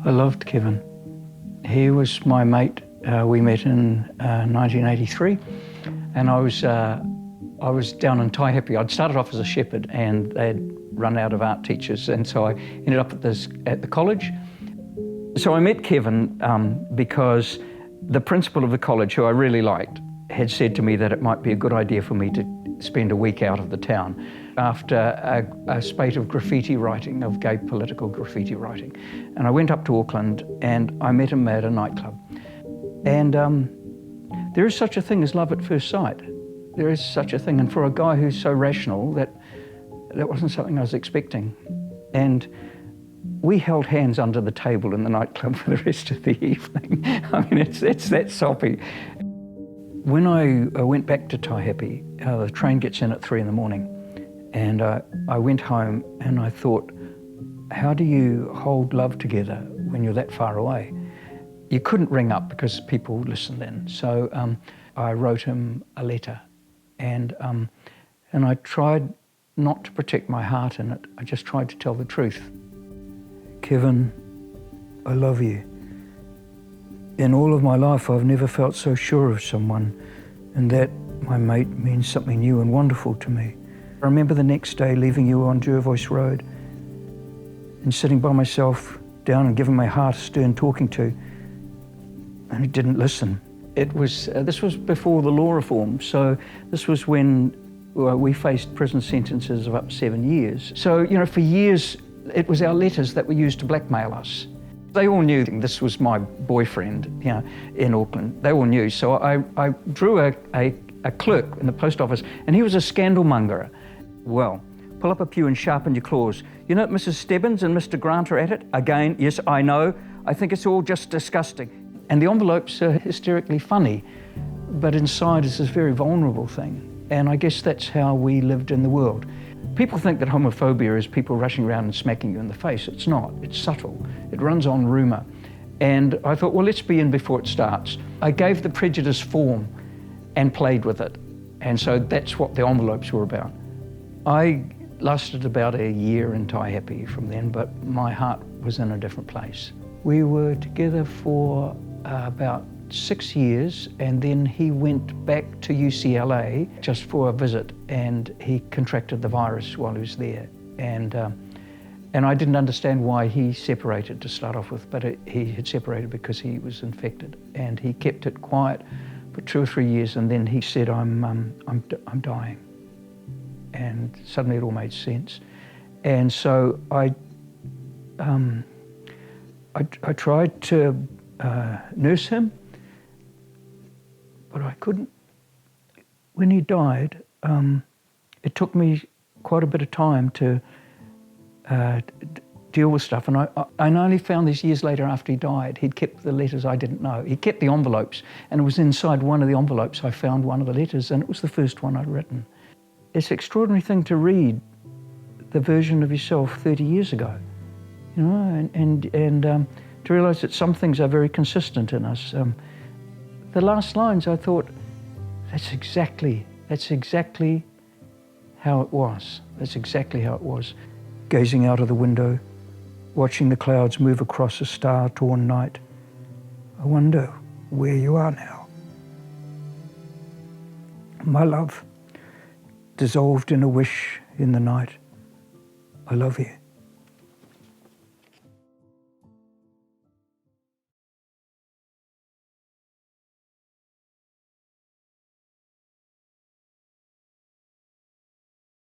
I loved Kevin. He was my mate. We met in 1983, and I was down in Taihape. I'd started off as a shepherd, and they'd run out of art teachers, and so I ended up at the college. So I met Kevin because the principal of the college, who I really liked, had said to me that it might be a good idea for me to spend a week out of the town after a spate of graffiti writing, of gay political graffiti writing. And I went up to Auckland and I met him at a nightclub. And there is such a thing as love at first sight. There is such a thing. And for a guy who's so rational, that wasn't something I was expecting. And we held hands under the table in the nightclub for the rest of the evening. I mean, it's that soppy. When I went back to Taihape, the train gets in at 3 in the morning, and I went home and I thought, how do you hold love together when you're that far away? You couldn't ring up because people listened then. So I wrote him a letter, and I tried not to protect my heart in it. I just tried to tell the truth. Kevin, I love you. In all of my life, I've never felt so sure of someone, and that, my mate, means something new and wonderful to me. I remember the next day leaving you on Jervois Road and sitting by myself down and giving my heart a stern talking to, and he didn't listen. This was before the law reform, so this was when we faced prison sentences of up to 7 years. So, for years, it was our letters that were used to blackmail us. They all knew this was my boyfriend, in Auckland. They all knew. So I drew a clerk in the post office, and he was a scandal monger. Well, pull up a pew and sharpen your claws. You know, Mrs. Stebbins and Mr. Grant are at it. Again, yes, I know. I think it's all just disgusting. And the envelopes are hysterically funny, but inside is this very vulnerable thing. And I guess that's how we lived in the world. People think that homophobia is people rushing around and smacking you in the face. It's not. It's subtle. It runs on rumour. And I thought, well, let's be in before it starts. I gave the prejudice form and played with it. And so that's what the envelopes were about. I lasted about a year in Taihape from then, but my heart was in a different place. We were together for about 6 years, and then he went back to UCLA just for a visit, and he contracted the virus while he was there. And I didn't understand why he separated to start off with, but he had separated because he was infected, and he kept it quiet for 2 or 3 years, and then he said, I'm dying. And suddenly it all made sense. And so I tried to nurse him, but I couldn't. When he died, it took me quite a bit of time to deal with stuff. And I only found this years later after he died. He'd kept the letters I didn't know. He kept the envelopes, and it was inside one of the envelopes I found one of the letters, and it was the first one I'd written. It's an extraordinary thing to read the version of yourself 30 years ago, and to realise that some things are very consistent in us. The last lines, I thought, that's exactly how it was. That's exactly how it was. Gazing out of the window, watching the clouds move across a star-torn night. I wonder where you are now. My love, dissolved in a wish in the night. I love you.